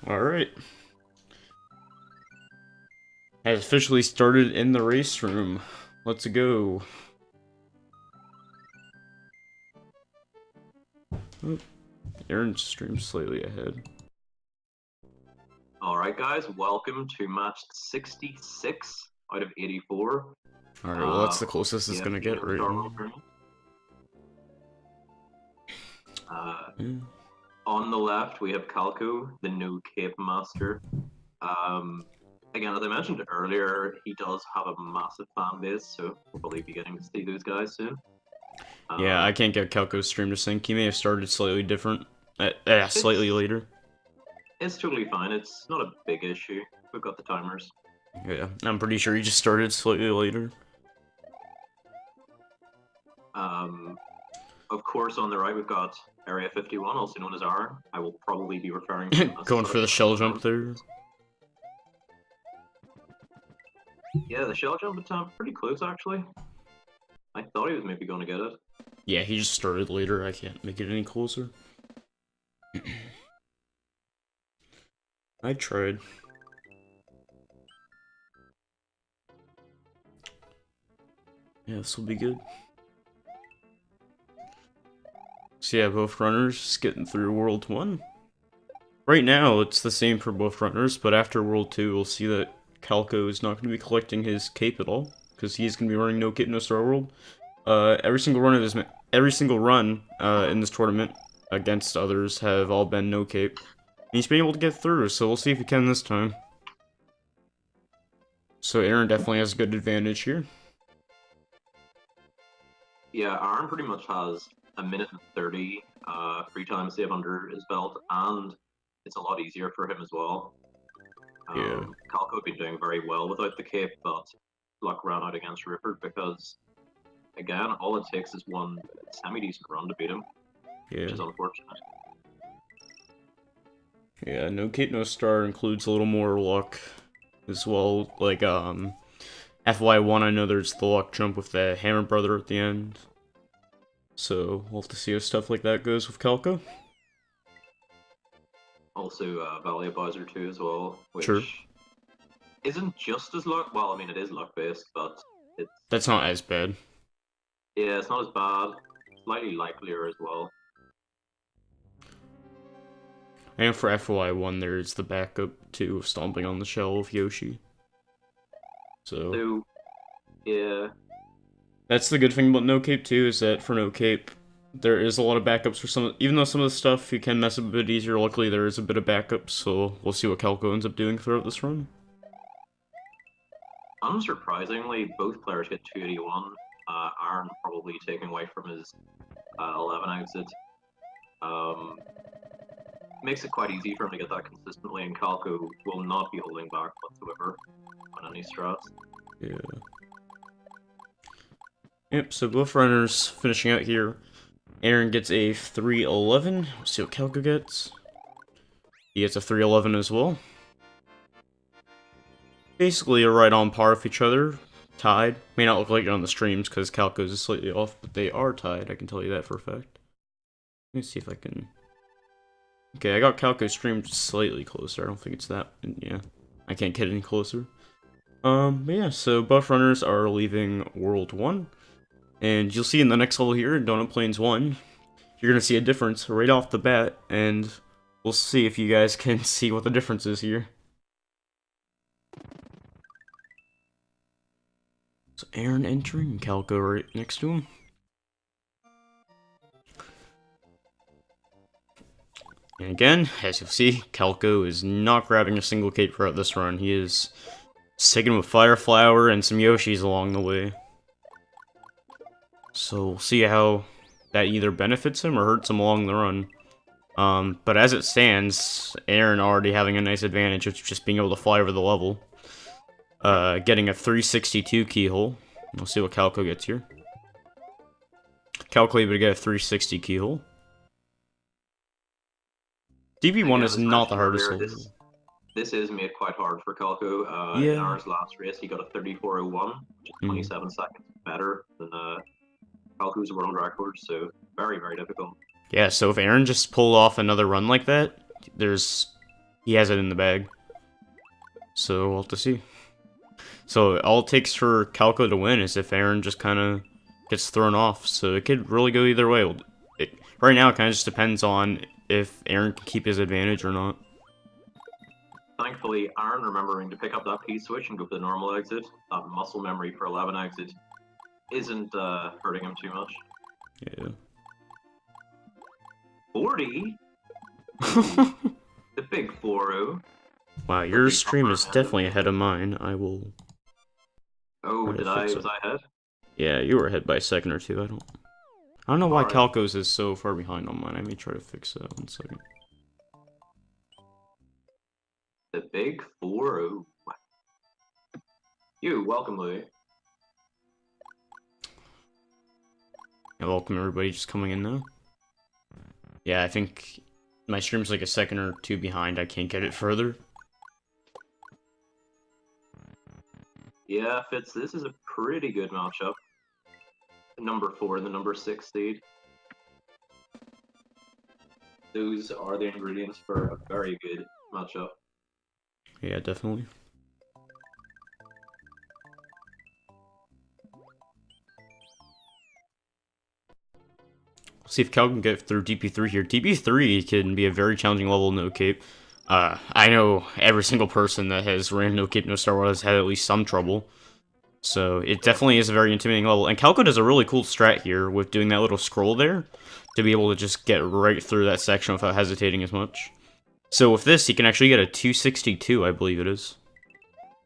Alright. Has officially started in the race room. Let's go. Oh, Aaron's stream slightly ahead. Alright guys, welcome to match 66 out of 84. Alright, well that's the closest it's gonna get right now. On the left we have Calco, the new Cape Master. Again, as I mentioned earlier, he does have a massive fan base, so we'll probably be getting to see those guys soon. Yeah, I can't get Calco's stream to sync. He may have started slightly different. Slightly later. It's totally fine. It's not a big issue. We've got the timers. Yeah, I'm pretty sure he just started slightly later. Of course, on the right we've got Area51, also known as R. I will probably be referring to him as Going for the shell jump there. Yeah, the shell jump attempt, pretty close actually. I thought he was maybe going to get it. Yeah, he just started later. I can't make it any closer. I tried. Yeah, this will be good. So yeah, both runners just getting through World 1. Right now, it's the same for both runners, but after World 2, we'll see that Calco is not going to be collecting his cape at all, because he's going to be running no cape, no Starworld. Every single run in this tournament against others have all been no cape. And he's been able to get through, so we'll see if he can this time. So Aaron definitely has a good advantage here. Yeah, Aaron pretty much has a minute and 30 free time save under his belt, and it's a lot easier for him as well. Yeah. Calco had been doing very well without the cape, but luck ran out against Rupert because, again, all it takes is one semi-decent run to beat him, which is unfortunate. Yeah, no cape, no star includes a little more luck as well. Like, FY1, I know there's the luck jump with the Hammer Brother at the end. So, we'll have to see how stuff like that goes with Calco. Also, Valley Bowser 2 as well, which sure. Isn't just as luck. Well, I mean, it is luck-based, but it's... That's not as bad. Yeah, it's not as bad. Slightly likelier as well. And for FY1, there's the backup, too, of stomping on the shell of Yoshi. So, yeah. That's the good thing about No Cape, too, is that for No Cape, there is a lot of backups for some... Even though some of the stuff you can mess up a bit easier, luckily there is a bit of backups, so we'll see what Calco ends up doing throughout this run. Unsurprisingly, both players get 281. Aaron probably taking away from his 11 exit. Makes it quite easy for him to get that consistently, and Calco will not be holding back whatsoever on any strats. Yeah. Yep, so both runners finishing out here. Aaron gets a 311. We'll see what Calco gets. He gets a 311 as well. Basically a right on par with each other. Tied. May not look like it on the streams because Calco's is slightly off, but they are tied. I can tell you that for a fact. Let me see if I can... Okay, I got Calco streamed slightly closer. I don't think it's that... Yeah, I can't get any closer. But yeah, so both runners are leaving World 1. And you'll see in the next level here, in Donut Plains 1, you're going to see a difference right off the bat, and we'll see if you guys can see what the difference is here. So Aaron entering, Calco right next to him. And again, as you'll see, Calco is not grabbing a single cape throughout this run. He is sticking with Fire Flower and some Yoshis along the way. So we'll see how that either benefits him or hurts him along the run. But as it stands, Aaron already having a nice advantage of just being able to fly over the level. Getting a 362 keyhole. We'll see what Calco gets here. Calco able to get a 360 keyhole. DB1 is not the hardest level. This is made quite hard for Calco. Yeah. In Aaron's last race, he got a 3401, which is 27 seconds better than Calco's world record, so very, very difficult. Yeah, so if Aaron just pulled off another run like that, he has it in the bag. So we'll have to see. So all it takes for Calco to win is if Aaron just kind of gets thrown off. So it could really go either way. Right now, it kind of just depends on if Aaron can keep his advantage or not. Thankfully, Aaron remembering to pick up that P-switch and go for the normal exit, that muscle memory for 11 exit, isn't hurting him too much. Yeah. 40? The big 4-0. Wow, your stream is definitely ahead of mine. I will... Oh, was I ahead? Yeah, you were ahead by a second or two. I don't know why Calco's is so far behind on mine. I may try to fix that 1 second. The big 4-0. You, welcome, Louis. Yeah, welcome everybody just coming in now. Yeah, I think my stream's like a second or two behind. I can't get it further. Yeah, Fitz, this is a pretty good matchup. The number 4 and the number 6 seed. Those are the ingredients for a very good matchup. Yeah, definitely. See if Cal can get through DP3 here. DP3 can be a very challenging level no cape. I know every single person that has ran no cape no Starworld has had at least some trouble. So it definitely is a very intimidating level. And Calco does a really cool strat here with doing that little scroll there to be able to just get right through that section without hesitating as much. So with this, he can actually get a 262, I believe it is.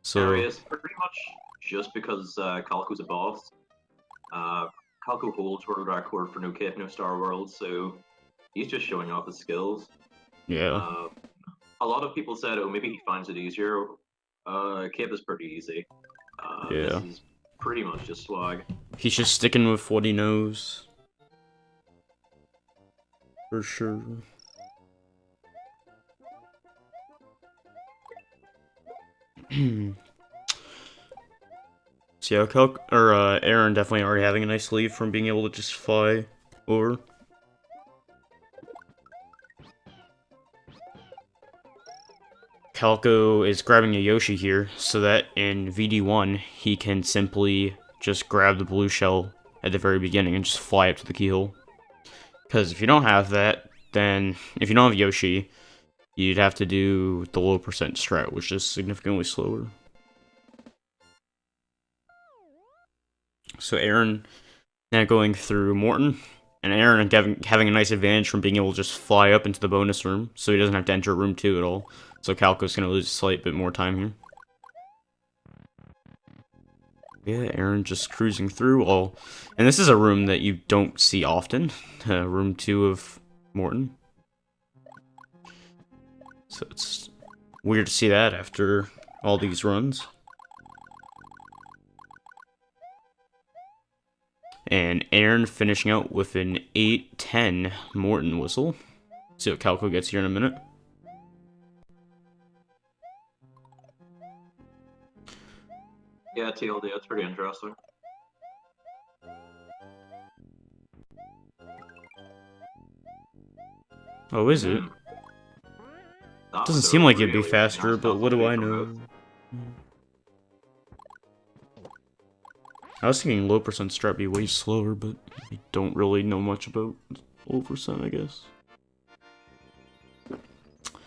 So it's pretty much just because Calco's a boss. Calco holds world record for no cape, no Starworld, so he's just showing off his skills. Yeah. A lot of people said, oh, maybe he finds it easier. Cape is pretty easy. Yeah. This is pretty much just swag. He's just sticking with what he knows. For sure. So yeah, Aaron definitely already having a nice lead from being able to just fly over. Calco is grabbing a Yoshi here, so that in VD1, he can simply just grab the blue shell at the very beginning and just fly up to the keyhole. Because if you don't have that, then if you don't have Yoshi, you'd have to do the low percent strat, which is significantly slower. So Aaron now going through Morton, and Aaron having a nice advantage from being able to just fly up into the bonus room, so he doesn't have to enter room 2 at all. So Calco's going to lose a slight bit more time here. Yeah, Aaron just cruising through all. And this is a room that you don't see often. Room 2 of Morton. So it's weird to see that after all these runs. And Aaron finishing out with an 8-10 Morton whistle. See what Calco gets here in a minute. Yeah, TLD, that's pretty interesting. Oh, is it? Doesn't seem like it'd be faster, but what do I know? I was thinking low percent strat be way slower, but I don't really know much about low percent, I guess.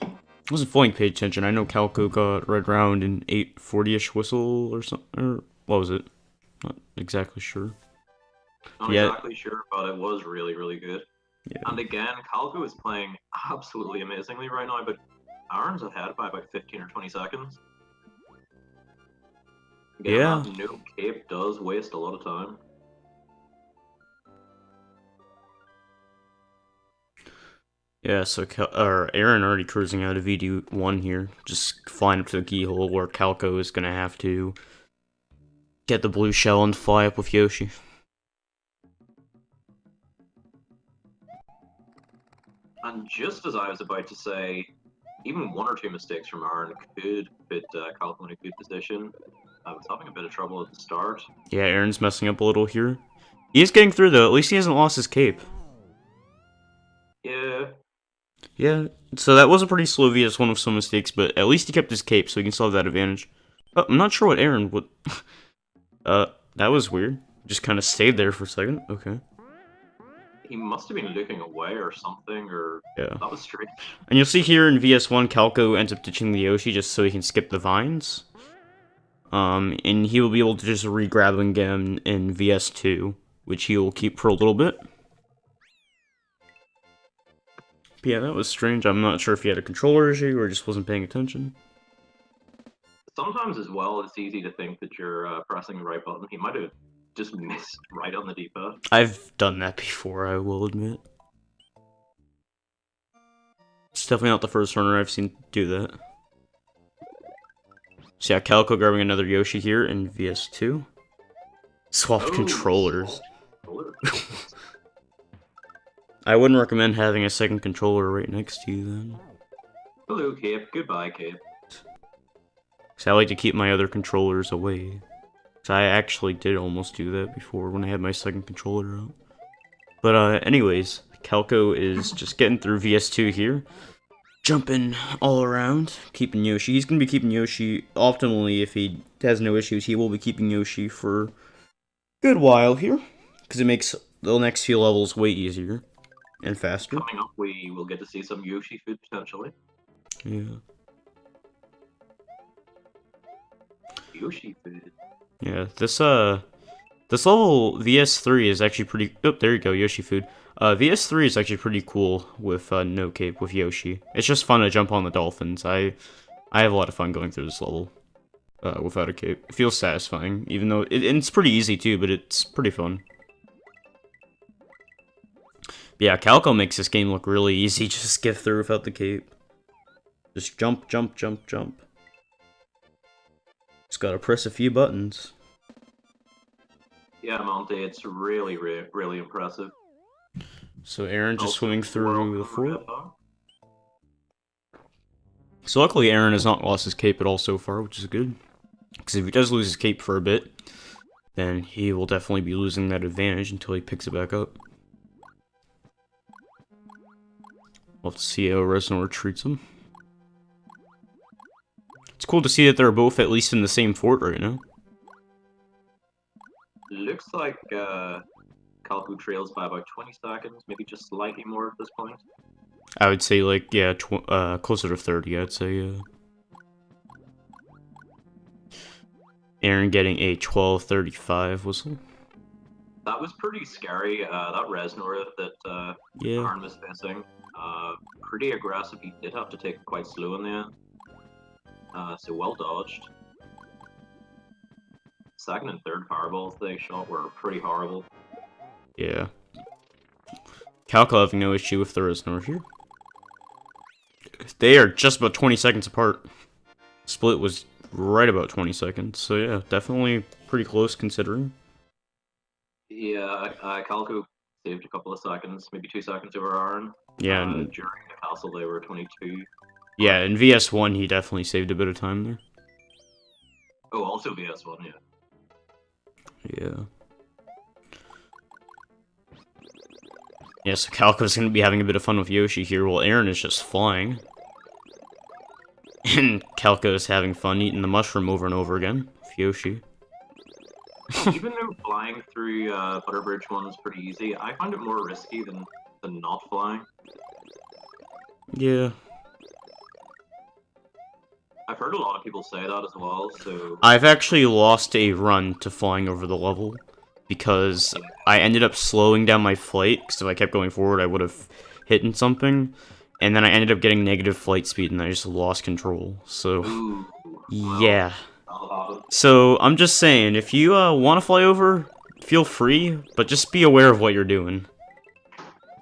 I wasn't fully paying attention. I know Calco got red round in 840-ish whistle or something. Or what was it? Not exactly sure. Not exactly sure, but it was really, really good. Yeah. And again, Calco is playing absolutely amazingly right now, but Aaron's ahead by about 15 or 20 seconds. Again, yeah. That no cape does waste a lot of time. Yeah, so Aaron already cruising out of VD1 here, just flying up to the keyhole where Calco is going to have to get the blue shell and fly up with Yoshi. And just as I was about to say, even 1 or 2 mistakes from Aaron could put Calco in a good position. I was having a bit of trouble at the start. Yeah, Aaron's messing up a little here. He is getting through though, at least he hasn't lost his cape. Yeah. Yeah, so that was a pretty slow VS1 with some mistakes, but at least he kept his cape, so he can still have that advantage. Oh, I'm not sure what Aaron would... that was weird. Just kind of stayed there for a second. Okay. He must have been looking away or something, or Yeah. that was strange. And you'll see here in VS1, Calco ends up ditching the Yoshi just so he can skip the vines. And he will be able to just re-grab him again in VS2, which he will keep for a little bit. But yeah, that was strange. I'm not sure if he had a controller issue or just wasn't paying attention. Sometimes as well, it's easy to think that you're pressing the right button. He might have just missed right on the D-pad. I've done that before, I will admit. It's definitely not the first runner I've seen do that. So yeah, Calco grabbing another Yoshi here in VS2. Swapped controllers. I wouldn't recommend having a second controller right next to you then. Hello, Cape. Goodbye, Cape. Because I like to keep my other controllers away. Because I actually did almost do that before when I had my second controller out. But anyways, Calco is just getting through VS2 here. Jumping all around, keeping Yoshi. He's going to be keeping Yoshi, optimally, if he has no issues, he will be keeping Yoshi for a good while here. Because it makes the next few levels way easier and faster. Coming up, we will get to see some Yoshi food, potentially. Yeah. Yoshi food. Yeah, this level VS3 is actually pretty... Oh, there you go, Yoshi food. VS3 is actually pretty cool with no cape, with Yoshi. It's just fun to jump on the dolphins. I have a lot of fun going through this level without a cape. It feels satisfying, even though... it's pretty easy too, but it's pretty fun. Yeah, Calco makes this game look really easy. Just get through without the cape. Just jump, jump, jump, jump. Just gotta press a few buttons. Yeah, Monty, it's really, really impressive. So Aaron just swimming through the fort. Red. So luckily Aaron has not lost his cape at all so far, which is good. Because if he does lose his cape for a bit, then he will definitely be losing that advantage until he picks it back up. We'll have to see how Reznor treats him. It's cool to see that they're both at least in the same fort right now. Looks like Calco trails by about 20 seconds, maybe just slightly more at this point. I would say, like, yeah, closer to 30, I'd say, yeah. Aaron getting a 12:35 whistle. That was pretty scary, that Reznor that Yeah. Aaron was facing. Pretty aggressive, he did have to take it quite slow in the end. So well dodged. Second and third fireballs they shot were pretty horrible. Yeah. Calco having no issue with the Reznor here. They are just about 20 seconds apart. Split was right about 20 seconds, so yeah, definitely pretty close considering. Yeah, Calco saved a couple of seconds, maybe 2 seconds over Aaron. Yeah, during the castle they were 22. Yeah, in VS1 he definitely saved a bit of time there. Oh, also VS1, yeah. Yeah. Yeah, so Calco's gonna be having a bit of fun with Yoshi here while Aaron is just flying. And Calco is having fun eating the mushroom over and over again with Yoshi. Even though flying through Butterbridge 1 is pretty easy, I find it more risky than not flying. Yeah. I've heard a lot of people say that as well, so... I've actually lost a run to flying over the level because I ended up slowing down my flight, because if I kept going forward I would have hit something, and then I ended up getting negative flight speed and I just lost control, so... Ooh, well, yeah. So, I'm just saying, if you want to fly over, feel free, but just be aware of what you're doing.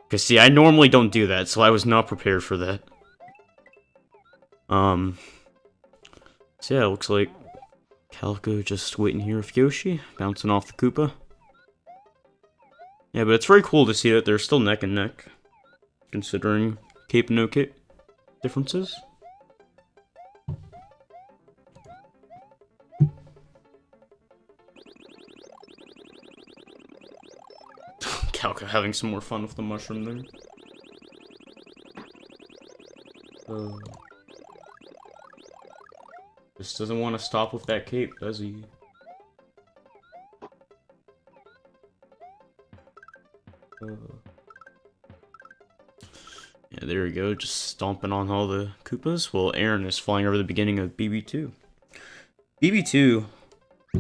Because, see, I normally don't do that, so I was not prepared for that. So yeah, it looks like Calco just waiting here with Yoshi, bouncing off the Koopa. Yeah, but it's very cool to see that they're still neck and neck, considering cape and no cape differences. Calco having some more fun with the mushroom there. Just doesn't want to stop with that cape, does he? Yeah, there we go, just stomping on all the Koopas, while Aaron is flying over the beginning of BB2. BB2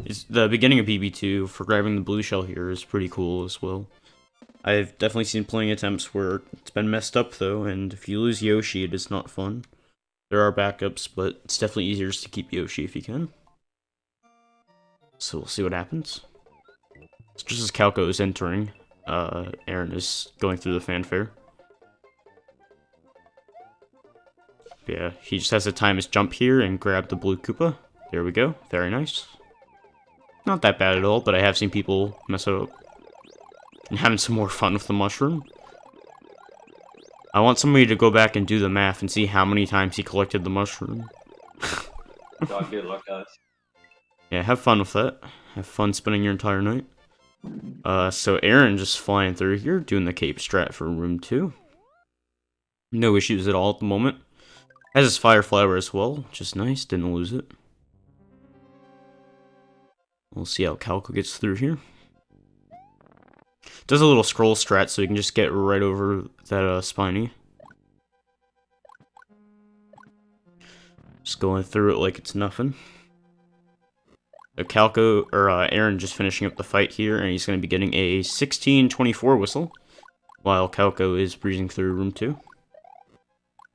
is the beginning of BB2 for grabbing the blue shell here is pretty cool as well. I've definitely seen plenty of attempts where it's been messed up though, and if you lose Yoshi, it is not fun. There are backups, but it's definitely easier just to keep Yoshi if you can. So we'll see what happens. So just as Calco is entering, Aaron is going through the fanfare. Yeah, he just has to time his jump here and grab the blue Koopa. There we go. Very nice. Not that bad at all, but I have seen people mess it up. And having some more fun with the mushroom. I want somebody to go back and do the math and see how many times he collected the mushroom. God, good luck, guys. Yeah, have fun with that. Have fun spending your entire night. So Aaron just flying through here, doing the cape strat for room 2. No issues at all at the moment. Has his fire flower as well, which is nice, didn't lose it. We'll see how Calco gets through here. Does a little scroll strat so you can just get right over that spiny. Just going through it like it's nothing. So Aaron just finishing up the fight here, and he's going to be getting a 16-24 whistle, while Calco is breezing through room 2.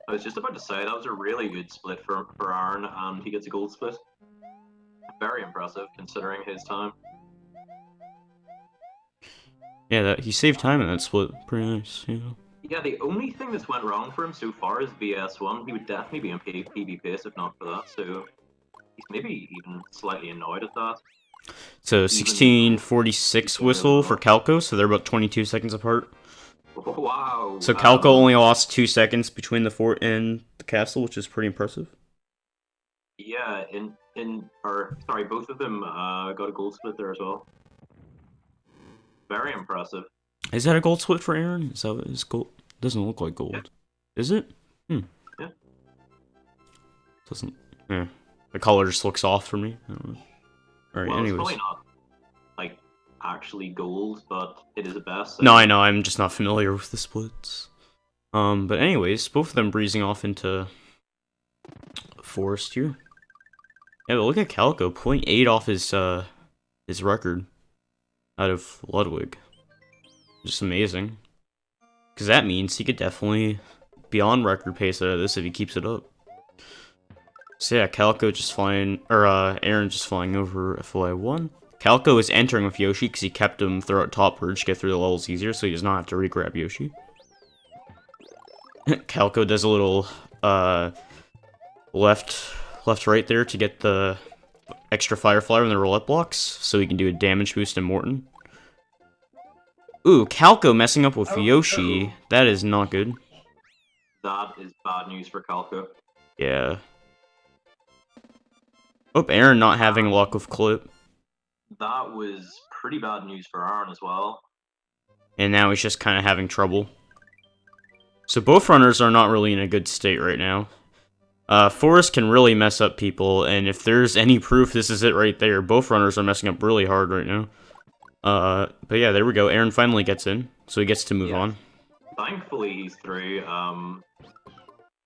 I was just about to say, that was a really good split for Aaron, and he gets a gold split. Very impressive, considering his time. Yeah, he saved time in that split. Pretty nice, you know. Yeah, the only thing that's went wrong for him so far is BS1. He would definitely be in PB pace if not for that, so he's maybe even slightly annoyed at that. So 16:46 whistle for Calco, so they're about 22 seconds apart. Wow. So Calco only lost 2 seconds between the fort and the castle, which is pretty impressive. Yeah, both of them got a gold split there as well. Very impressive. Is that a gold split for Aaron? Is that his gold? Doesn't look like gold. Yeah. Is it? Yeah. Doesn't. Yeah. The color just looks off for me. I don't know. Alright, well, anyways. It's probably not like actually gold, but it is a best. So. No, I know. I'm just not familiar with the splits. But anyways, both of them breezing off into forest here. Yeah, but look at Calco, 0.8 off his record out of Ludwig. Just amazing. Because that means he could definitely be on record pace out of this if he keeps it up. So yeah, Calco just flying, or Aaron just flying over FY1. Calco is entering with Yoshi because he kept him throughout top bridge to get through the levels easier, so he does not have to re-grab Yoshi. Calco does a little left right there to get the extra fire flower in the roulette blocks, so he can do a damage boost in Morton. Ooh, Calco messing up with Yoshi. That is not good. That is bad news for Calco. Yeah. Oh, Aaron not having luck with Clip. That was pretty bad news for Aaron as well. And now he's just kind of having trouble. So both runners are not really in a good state right now. Forest can really mess up people, and if there's any proof, this is it right there. Both runners are messing up really hard right now. But yeah, there we go. Aaron finally gets in, so he gets to move on. Thankfully, he's through.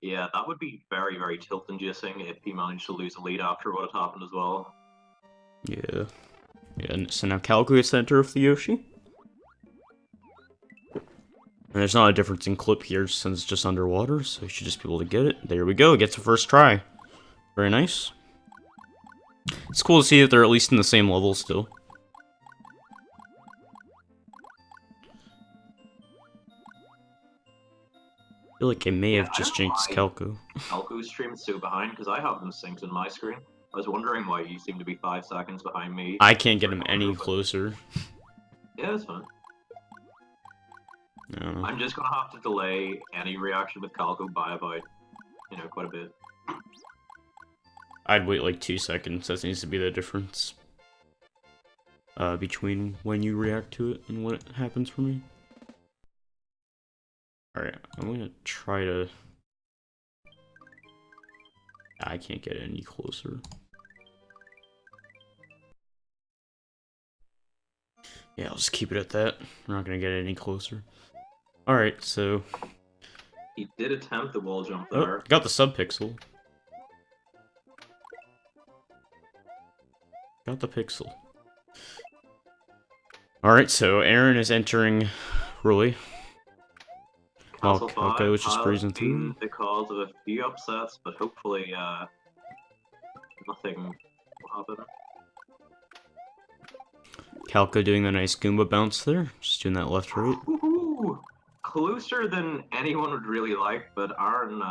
Yeah, that would be very, very tilt-inducing if he managed to lose a lead after what had happened as well. Yeah. Yeah, so now Calco gets center of the Yoshi. And there's not a difference in clip here since it's just underwater, so you should just be able to get it. There we go, gets a first try. Very nice. It's cool to see that they're at least in the same level still. I feel like I may have just jinxed Calco. Calco's stream is so behind, because I have them synced on my screen. I was wondering why you seem to be 5 seconds behind me. I can't get him any closer. Yeah, that's fine. No. I'm just gonna have to delay any reaction with Calco by about, quite a bit. I'd wait like 2 seconds. That needs to be the difference between when you react to it and what happens for me. Alright, I'm gonna try to I can't get any closer. Yeah, I'll just keep it at that. We're not gonna get any closer. Alright, so... He did attempt the wall jump Oh, there. got the sub-pixel. Got the pixel. Alright, so Aaron is entering Roy. Castle Calco is 5 just has breezing been through. the cause of a few upsets, but hopefully nothing will happen. Calco doing the nice Goomba bounce there. Just doing that left-right. Ooh, closer than anyone would really like, but Aaron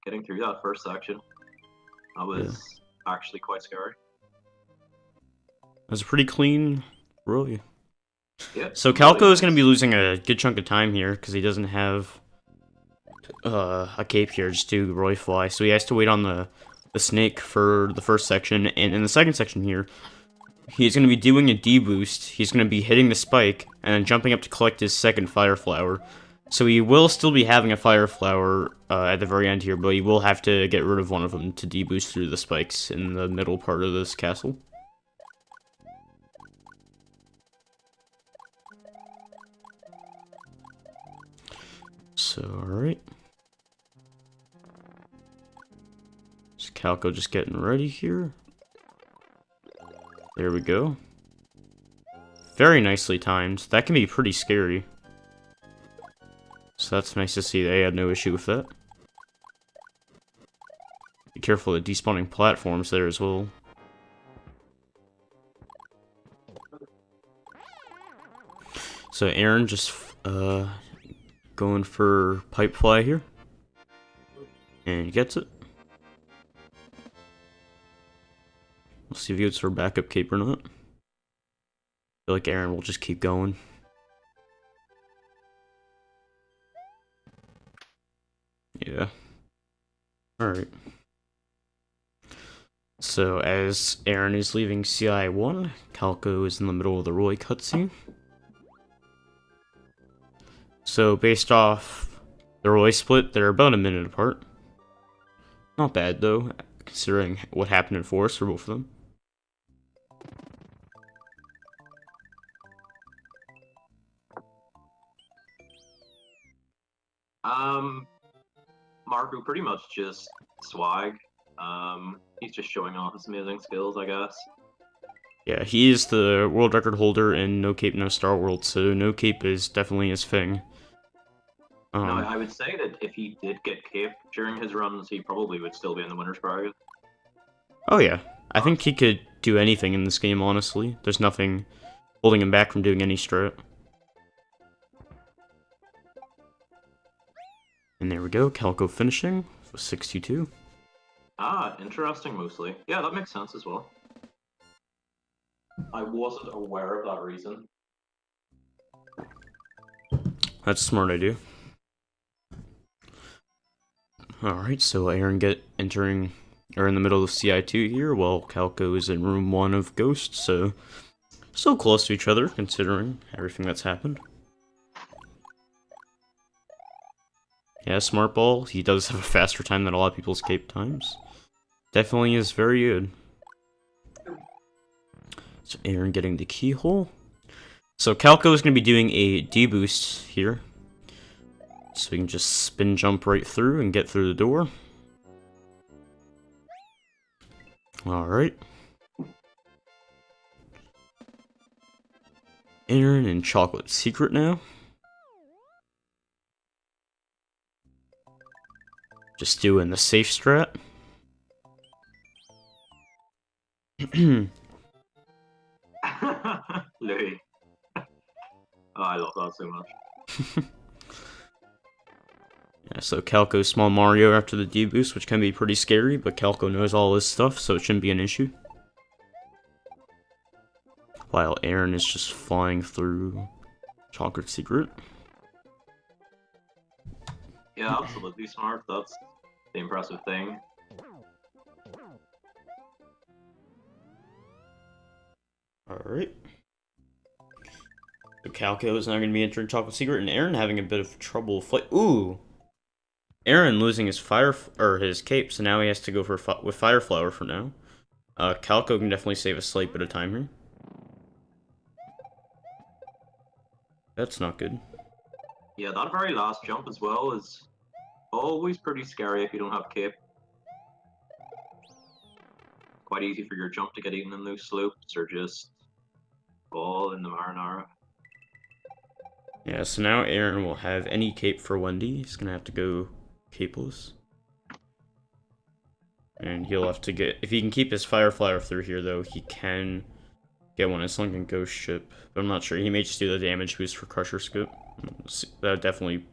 getting through that first section, that was actually quite scary. That was a pretty clean Roy. Yep, So really Calco is nice. going to be losing a good chunk of time here because he doesn't have a cape here just to Roy fly. So he has to wait on the snake for the first section. And in the second section here, he's going to be doing a D-boost. He's going to be hitting the spike and then jumping up to collect his second fire flower. So he will still be having a fire flower at the very end here, but he will have to get rid of one of them to D-boost through the spikes in the middle part of this castle. So, alright. So Calco just getting ready here. There we go. Very nicely timed. That can be pretty scary. So that's nice to see they had no issue with that. Be careful of despawning platforms there as well. So Aaron just going for pipe fly here. And he gets it. We'll see if he gets her backup cape or not. I feel like Aaron will just keep going. Yeah. Alright. So, as Aaron is leaving CI1, Calco is in the middle of the Roy cutscene. So, based off the Roy split, they're about a minute apart. Not bad, though, considering what happened in Forest for both of them. Marco pretty much just swag. He's just showing off his amazing skills, I guess. Yeah, he is the world record holder in No Cape, No Starworld, so No Cape is definitely his thing. No, I would say that if he did get cape during his runs, he probably would still be in the winner's bracket. Oh yeah, I think he could do anything in this game, honestly. There's nothing holding him back from doing any strat. And there we go, Calco finishing with 62. Ah, interesting mostly. Yeah, that makes sense as well. I wasn't aware of that reason. That's a smart idea. Alright, so Aaron entering in the middle of CI2 here, while Calco is in room 1 of Ghost, so still close to each other, considering everything that's happened. Yeah, Smart Ball, he does have a faster time than a lot of people's cape times. Definitely is very good. So Aaron getting the keyhole. So Calco is going to be doing a D-boost here. So we can just spin jump right through and get through the door. Alright. Aaron and Chocolate Secret now. Just doing the safe strat. Louis. Oh, I love that so much. Yeah, so Calco Small Mario after the D-boost, which can be pretty scary, but Calco knows all his stuff, so it shouldn't be an issue. While Aaron is just flying through Chocolate Secret. Yeah, absolutely smart. That's the impressive thing. Alright. So Calco is now going to be entering Chocolate Secret, and Aaron having a bit of trouble flight. Ooh! Aaron losing his his cape, so now he has to go for with Fire Flower for now. Calco can definitely save a slight bit of time here. That's not good. Yeah, that very last jump as well is always pretty scary if you don't have cape. Quite easy for your jump to get eaten in those slopes or just fall in the marinara. Yeah, so now Aaron will have any cape for Wendy. He's gonna have to go capeless. And he'll have to get... If he can keep his Fire Flower through here, though, he can get one. It's like a Ghost Ship. But I'm not sure. He may just do the damage boost for Crusher Scoop. That would definitely...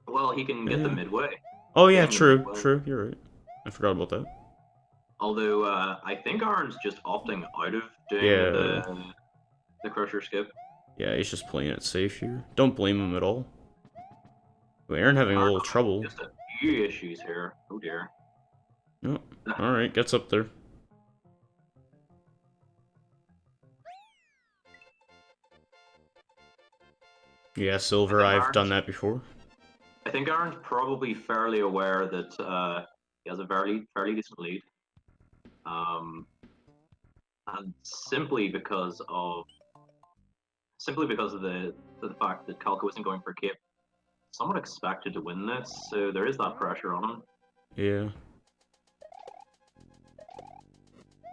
Well, he can get the midway. Oh, yeah, true. True. You're right. I forgot about that. Although, I think Aaron's just opting out of doing the Crusher Skip. Yeah, he's just playing it safe here. Don't blame him at all. But Aaron having a little trouble. Just a few issues here. Oh, dear. Oh, alright, gets up there. Yeah, Silver, I've done that before. I think Aaron's probably fairly aware that he has a fairly decent lead. And simply because of the fact that Calco isn't going for cape, someone expected to win this, so there is that pressure on him. Yeah.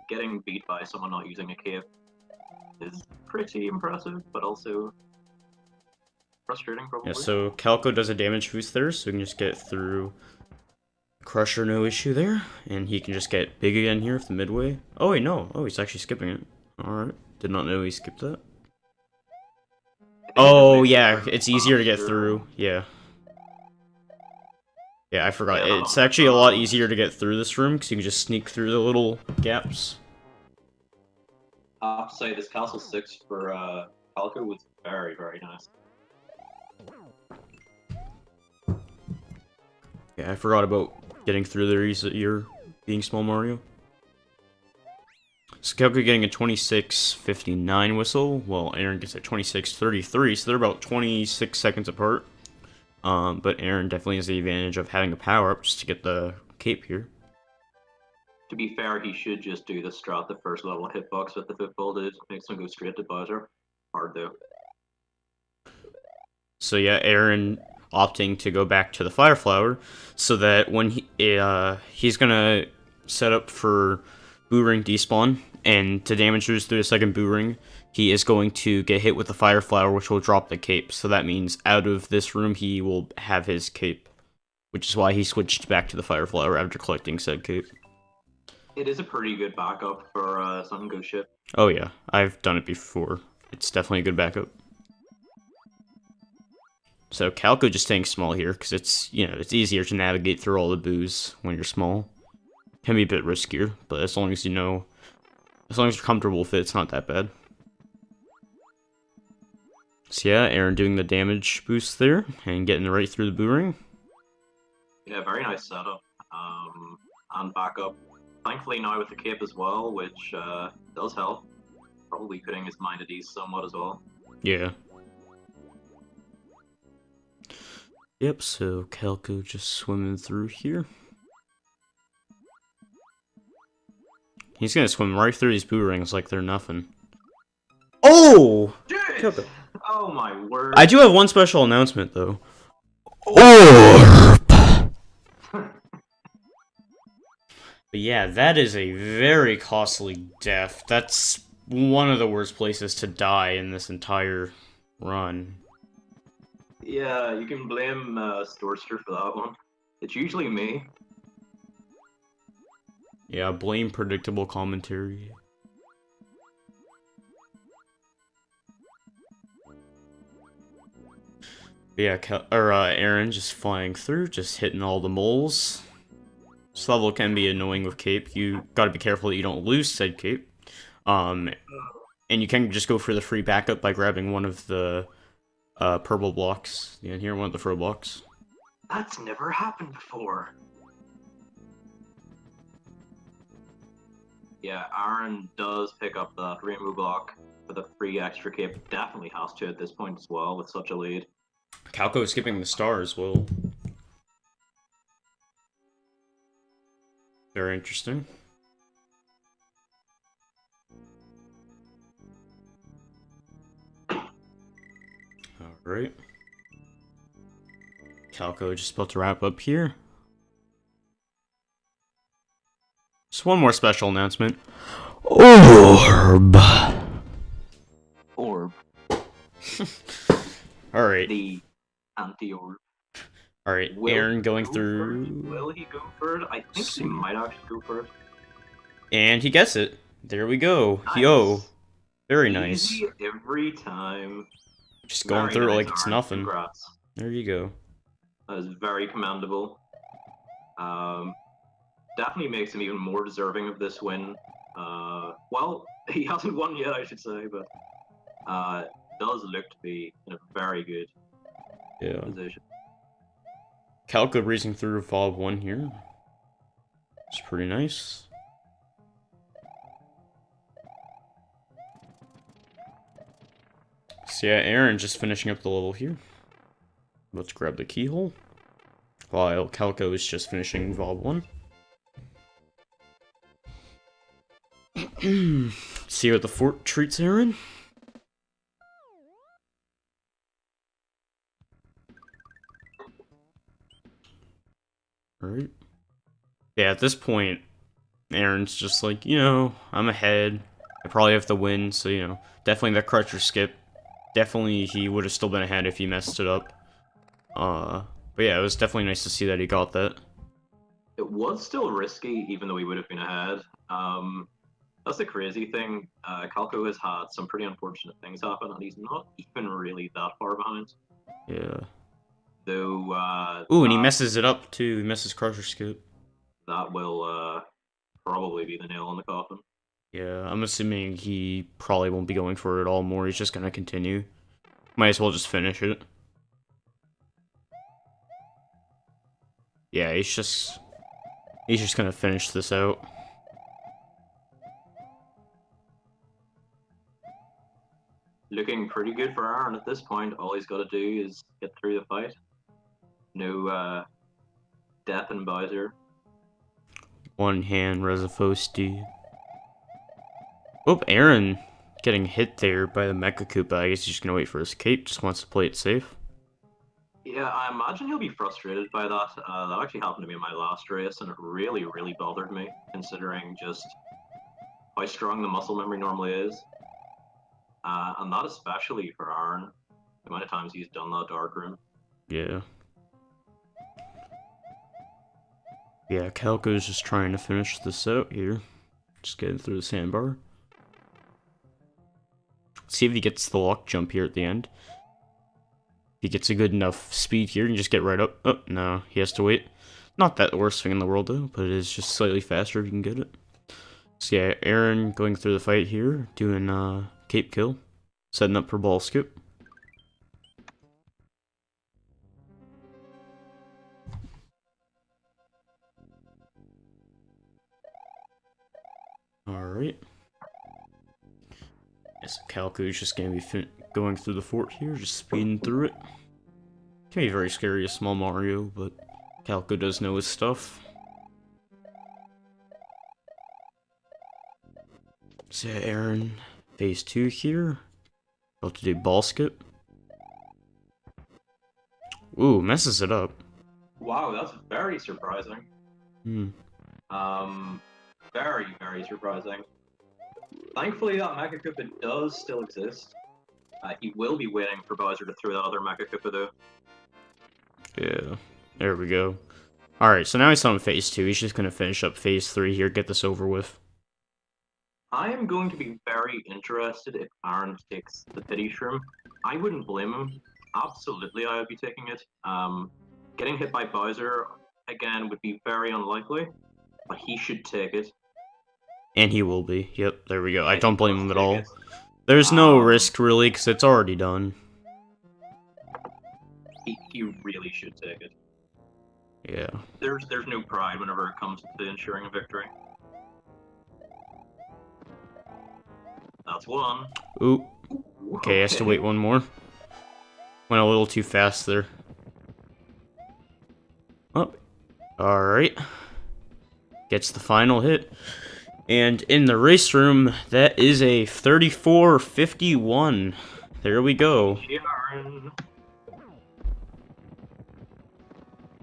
Getting beat by someone not using a cape is pretty impressive, but also frustrating, probably. Yeah, so Calco does a damage boost there, so we can just get through Crusher, no issue there. And he can just get big again here with the midway. Oh, wait, no. Oh, he's actually skipping it. Alright. Did not know he skipped that. Oh, yeah, it's easier to get through. Yeah. Yeah, I forgot. It's actually a lot easier to get through this room, because you can just sneak through the little gaps. I have to say, this Castle 6 for Calco was very, very nice. Yeah, I forgot about getting through there easier, being small Mario. So Calco getting a 26:59 whistle, while Aaron gets a 26:33, so they're about 26 seconds apart. But Aaron definitely has the advantage of having a power-up just to get the cape here. To be fair, he should just do the strat, the first level hitbox with the football to make him go straight to Bowser. Hard though. So yeah, Aaron opting to go back to the Fire Flower, so that when he's gonna set up for Boo Ring despawn, and to damage boost through the second Boo Ring, he is going to get hit with the Fire Flower, which will drop the cape. So that means out of this room, he will have his cape, which is why he switched back to the Fire Flower after collecting said cape. It is a pretty good backup for Sun Ghost Ship. Oh yeah, I've done it before. It's definitely a good backup. So Calco just staying small here, because it's easier to navigate through all the boos when you're small. Can be a bit riskier, but as long as you're comfortable with it, it's not that bad. So yeah, Aaron doing the damage boost there, and getting right through the Boo Ring. Yeah, very nice setup. And backup. Thankfully now with the cape as well, which does help. Probably putting his mind at ease somewhat as well. Yeah. Yep, so Calco just swimming through here. He's gonna swim right through these Boo Rings like they're nothing. Oh! Jeez! Oh my word. I do have one special announcement, though. Orp! But yeah, that is a very costly death. That's one of the worst places to die in this entire run. Yeah, you can blame Storster for that one. It's usually me. Yeah, blame predictable commentary. But yeah, Aaron just flying through, just hitting all the moles. This level can be annoying with cape. You gotta be careful that you don't lose said cape. And you can just go for the free backup by grabbing one of the purple blocks. Yeah, here, one of the fur blocks. That's never happened before. Yeah, Aaron does pick up that rainbow block for the free extra cape. Definitely has to at this point as well with such a lead. Calco skipping the star as well. Very interesting. Alright. Calco just about to wrap up here. Just one more special announcement. Orb! Orb. Alright. The anti-orb. Alright, Aaron going through... Will he go for it? I think he might actually go for it. And he gets it. There we go. Nice. Yo. Very nice. Easy every time. Just going Very through it nice, like it's Aaron. nothing. Congrats. There you go. That is very commendable. Definitely makes him even more deserving of this win. Well, he hasn't won yet, I should say, but does look to be in a very good position. Calco racing through Fob 1 here. It's pretty nice. So yeah, Aaron just finishing up the level here. Let's grab the keyhole. While Calco is just finishing Vob 1. See what the fort treats Aaron. Alright. Yeah, at this point, Aaron's just like, you know, I'm ahead. I probably have to win, so, you know, definitely that crutch or skip. Definitely he would have still been ahead if he messed it up. But yeah, it was definitely nice to see that he got that. It was still risky, even though he would have been ahead. That's the crazy thing. Calco has had some pretty unfortunate things happen, and he's not even really that far behind. Yeah. Though, ooh, and he messes it up too. He messes crusher skip. That will probably be the nail in the coffin. Yeah, I'm assuming he probably won't be going for it all more. He's just gonna continue. Might as well just finish it. Yeah, he's just gonna finish this out. Looking pretty good for Aaron at this point. All he's got to do is get through the fight. No death and Bowser. One hand Rezifosti. Oh, Aaron getting hit there by the Mecha Koopa. I guess he's just gonna wait for his cape. Just wants to play it safe. Yeah, I imagine he'll be frustrated by that. That actually happened to me in my last race, and it really, really bothered me, considering just how strong the muscle memory normally is. And that especially for Aaron, the amount of times he's done that dark room. Yeah. Yeah, Calco's just trying to finish this out here. Just getting through the sandbar. See if he gets the lock jump here at the end. If he gets a good enough speed here and just get right up. Oh, no, he has to wait. Not that the worst thing in the world though, but it is just slightly faster if you can get it. So yeah, Aaron going through the fight here, doing cape kill. Setting up for ball skip. Alright. Yes, Calco's just gonna be going through the fort here, just speeding through it. Can be very scary, a small Mario, but Calco does know his stuff. So yeah, Aaron, phase 2 here. About to do ball skip. Ooh, messes it up. Wow, that's very surprising. Very, very surprising. Thankfully, that Mecha Koopa does still exist. He will be waiting for Bowser to throw that other Mecha Koopa, though. Yeah, there we go. Alright, so now he's on phase 2. He's just gonna finish up phase 3 here, get this over with. I am going to be very interested if Aaron takes the Pity Shroom. I wouldn't blame him. Absolutely, I would be taking it. Getting hit by Bowser, again, would be very unlikely, but he should take it. And he will be. Yep, there we go. I don't blame him at all. There's no risk, really, because it's already done. He really should take it. Yeah. There's no pride whenever it comes to ensuring a victory. That's one. Ooh. Okay, has to wait one more. Went a little too fast there. Oh. Alright. gets the final hit. And in the race room, that is a 34-51. There we go. Aaron.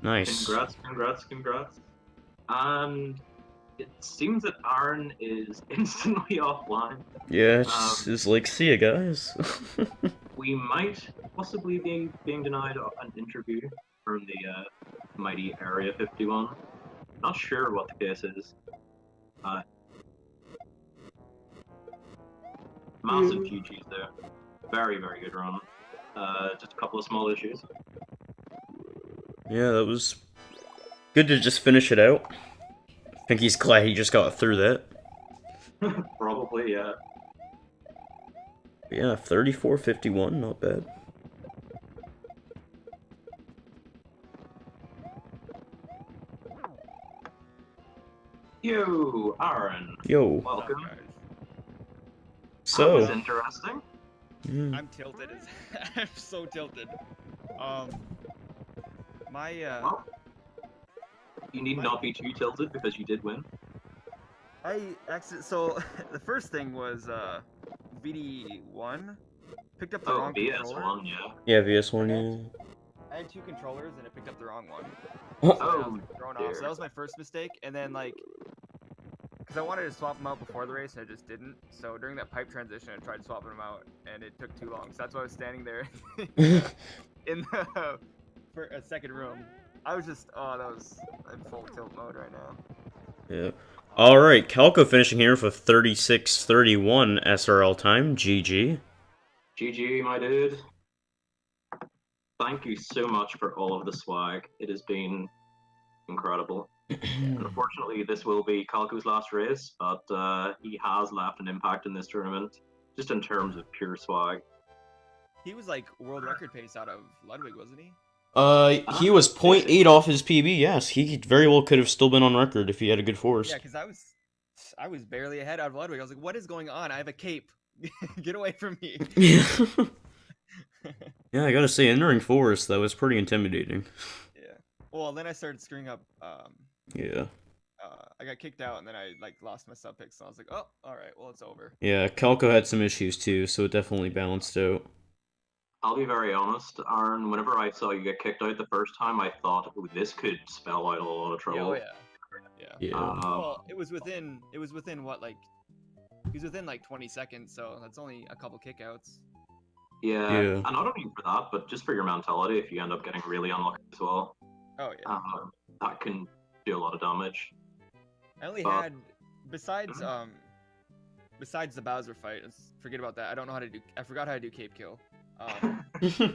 Nice. Congrats. And it seems that Aaron is instantly offline. Yeah, it's like, see ya, guys. We might possibly be being denied an interview from the mighty Area 51. Not sure what the case is. Massive GG's there. Very, very good run. Just a couple of small issues. Yeah, that was good to just finish it out. I think he's glad he just got through that. Probably, yeah. Yeah, 34-51, not bad. Yo, Aaron. Yo. Welcome. So. That was interesting. I'm tilted. I'm so tilted. Well, you need not be too tilted because you did win. So the first thing was VD1 picked up the wrong controller. VS1, yeah. Yeah, VS1, yeah. I had two controllers and it picked up the wrong one. Oh, So I was, like, thrown off. So that was my first mistake, and then like, because I wanted to swap them out before the race and I just didn't. So during that pipe transition, I tried swapping them out and it took too long. So that's why I was standing there in the for a second room. I was just I'm full tilt mode right now. yeah. Alright, Calco finishing here for 36-31 SRL time. GG. GG, my dude. Thank you so much for all of the swag. It has been incredible. Unfortunately, this will be Calco's last race, but he has left an impact in this tournament, just in terms of pure swag. He was like world record pace out of Ludwig, wasn't he? He was 0.8 off his PB, yes. He very well could have still been on record if he had a good force. Yeah, because I was barely ahead out of Ludwig. I was like, what is going on? I have a cape. Get away from me. Yeah, I gotta say, entering forest, that was pretty intimidating. Yeah. Well, then I started screwing up. Yeah. I got kicked out, and then I like lost my sub pick, so I was like, oh, all right, well, it's over. Yeah, Calco had some issues too, so it definitely balanced out. I'll be very honest, Aaron. Whenever I saw you get kicked out the first time, I thought, "Ooh, this could spell out a lot of trouble." Oh yeah. Yeah. Well, it was within what, like, he was within like 20 seconds, so that's only a couple kickouts. Yeah, and not only for that, but just for your mentality, if you end up getting really unlucky as well. Oh yeah. That can do a lot of damage. I only had, besides the Bowser fight, forget about that. I forgot how to do cape kill. I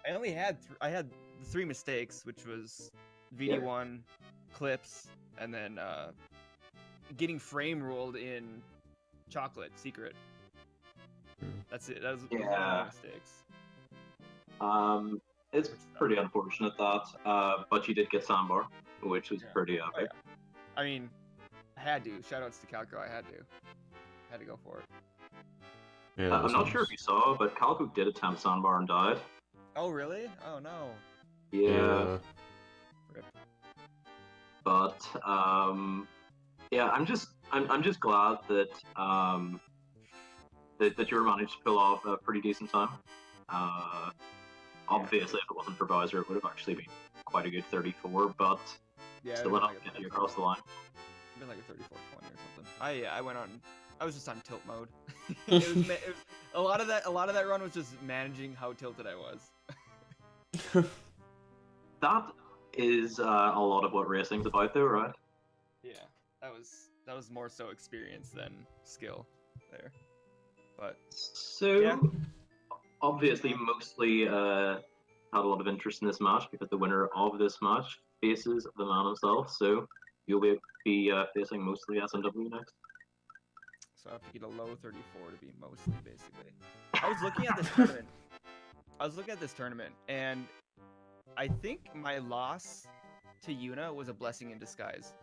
only had I had 3 mistakes, which was VD1, clips, and then getting frame ruled in chocolate secret. That's it. That was one of my mistakes. It's pretty unfortunate that, but you did get sandbar, which was pretty epic. Oh, yeah. I mean, I had to. Shoutouts to Calco. I had to go for it. Yeah, I'm not sure if you saw, but Calco did attempt sandbar and died. Oh really? Oh no. Yeah. But yeah, I'm just glad that that you managed to pull off a pretty decent time. Obviously, if it wasn't for Bowser, it would have actually been quite a good 34, but still enough to get you across the line. It'd been like a 34-20 or something. I was just on tilt mode. A lot of that run was just managing how tilted I was. That is a lot of what racing's about, though, right? Yeah, that was more so experience than skill there. But so yeah. Obviously, mostly had a lot of interest in this match because the winner of this match faces the man himself. So you'll be facing mostly SMW next. So I have to get a low 34 to be mostly, basically. I was looking at this tournament, and I think my loss to Yuna was a blessing in disguise.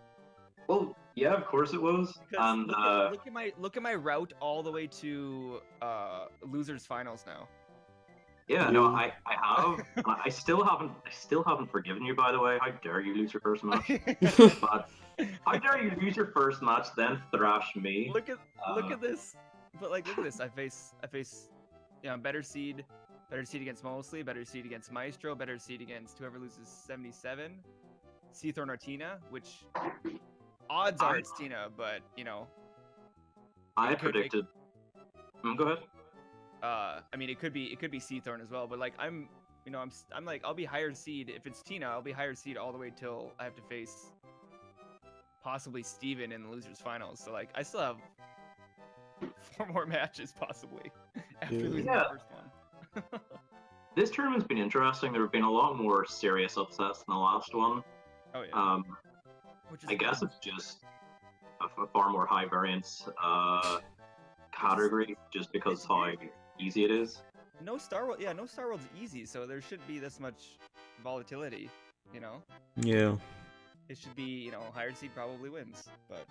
Well, yeah, of course it was. Because and look at my route all the way to losers finals now. Yeah, no, I have. I still haven't forgiven you, by the way. How dare you lose your first match? But How dare you lose your first match, then thrash me? Look at this. But like, look at this. I face, better seed against Mosley, better seed against Maestro, better seed against whoever loses 77. Seathorn or Tina, which odds are it's Tina, but you know. I predicted. Go ahead. I mean, it could be Seathorn as well, but like I'm like I'll be higher seed if it's Tina. I'll be higher seed all the way till I have to face possibly Steven in the losers finals. So like I still have 4 more matches possibly after losing the first one. This tournament's been interesting. There have been a lot more serious upsets than the last one. Oh yeah. I guess it's just a far more high variance category, just because how easy it is. No Starworld, yeah, no Starworld's easy, so there shouldn't be this much volatility, you know? Yeah. It should be, you know, higher seed probably wins, but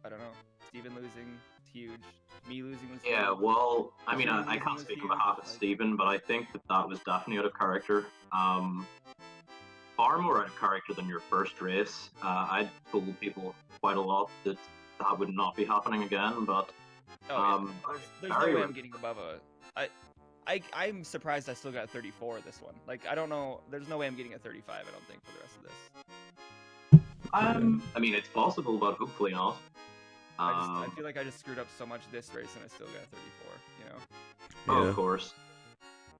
I don't know. Steven losing is huge. Me losing was huge. Yeah, well, I mean, I can't speak on behalf of Steven, but I think that was definitely out of character. Far more out of character than your first race. I'd told people quite a lot that would not be happening again, but there's no way I'm getting above I'm surprised I still got 34 this one. Like, I don't know. There's no way I'm getting a 35, I don't think, for the rest of this. I mean, it's possible, but hopefully not. I feel like I just screwed up so much this race and I still got 34, you know? Yeah. Oh, of course.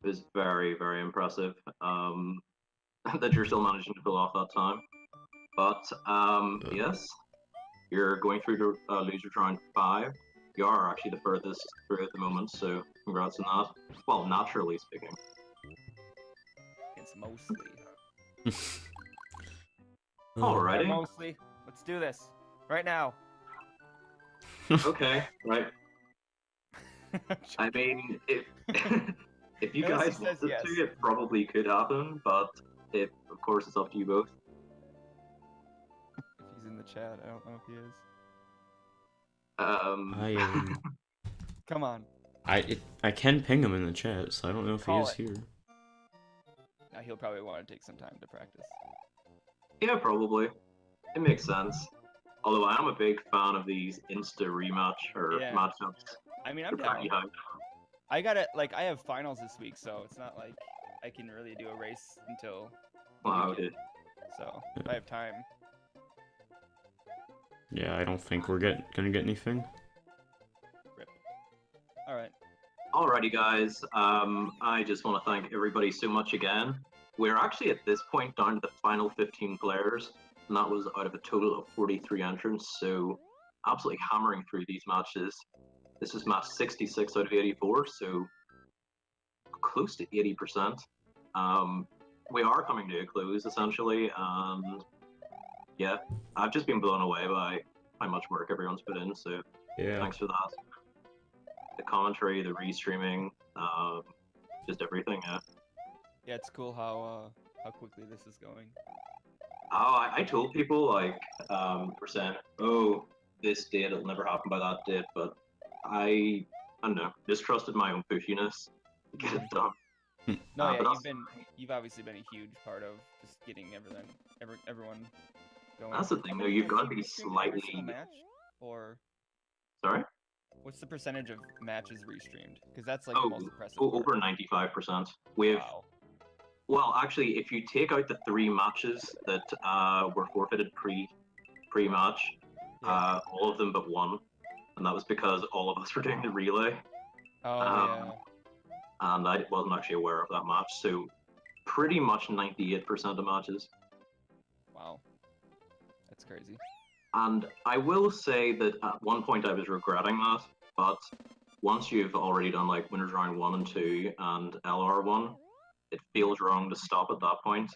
It was very, very impressive that you're still managing to pull off that time. But, yes, you're going through to loser round 5. You are actually the furthest through at the moment, so congrats on that. Well, naturally speaking. It's mostly. Alrighty. Mostly. Let's do this. Right now. Okay, right. I mean, if you guys wanted to, it probably could happen, but of course, it's up to you both. If he's in the chat, I don't know if he is. Come on. I can ping him in the chat, so I don't know if he is here. Now he'll probably want to take some time to practice. Yeah, probably. It makes sense. Although I am a big fan of these insta rematch or matchups. I mean, I'm down. I have finals this week, so it's not like I can really do a race until. Wow, dude. So if I have time. Yeah, I don't think we're gonna get anything. Rip. All right. Alrighty, guys. I just want to thank everybody so much again. We're actually at this point down to the final 15 players, and that was out of a total of 43 entrants. So absolutely hammering through these matches. This is match 66 out of 84, so close to 80%. We are coming to a close essentially, and yeah, I've just been blown away by how much work everyone's put in. So thanks for that. The commentary, the restreaming, just everything. Yeah, it's cool how quickly this is going. Oh, I told people like we're saying, oh, this date it'll never happen by that date, but I don't know, distrusted my own pushiness to get it done. No, yeah, you've obviously been a huge part of just getting everyone going. That's the thing, though. You've got to be slightly. Match, or sorry. What's the percentage of matches restreamed? Because that's like the most impressive. Over 95%. Wow. Well, actually, if you take out the 3 matches that were forfeited pre-match, all of them but one, and that was because all of us were doing the relay. Oh, and I wasn't actually aware of that match, so pretty much 98% of matches. Wow. That's crazy. And I will say that at one point I was regretting that, but once you've already done like winners round 1 and 2 and LR1, it feels wrong to stop at that point.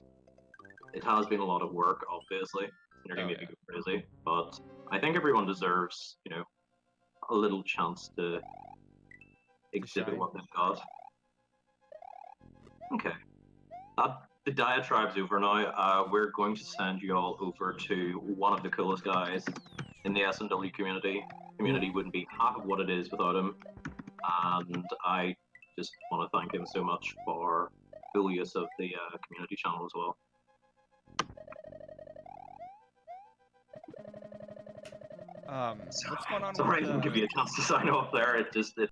It has been a lot of work, obviously. It's nearly made me go crazy, but I think everyone deserves, you know, a little chance to exhibit what they've got. Okay. The diatribe's over now. We're going to send you all over to one of the coolest guys in the SMW community. Community wouldn't be half of what it is without him. And I just want to thank him so much for full use of the community channel as well. What's going on Sorry, I with didn't give you a chance to sign off there. It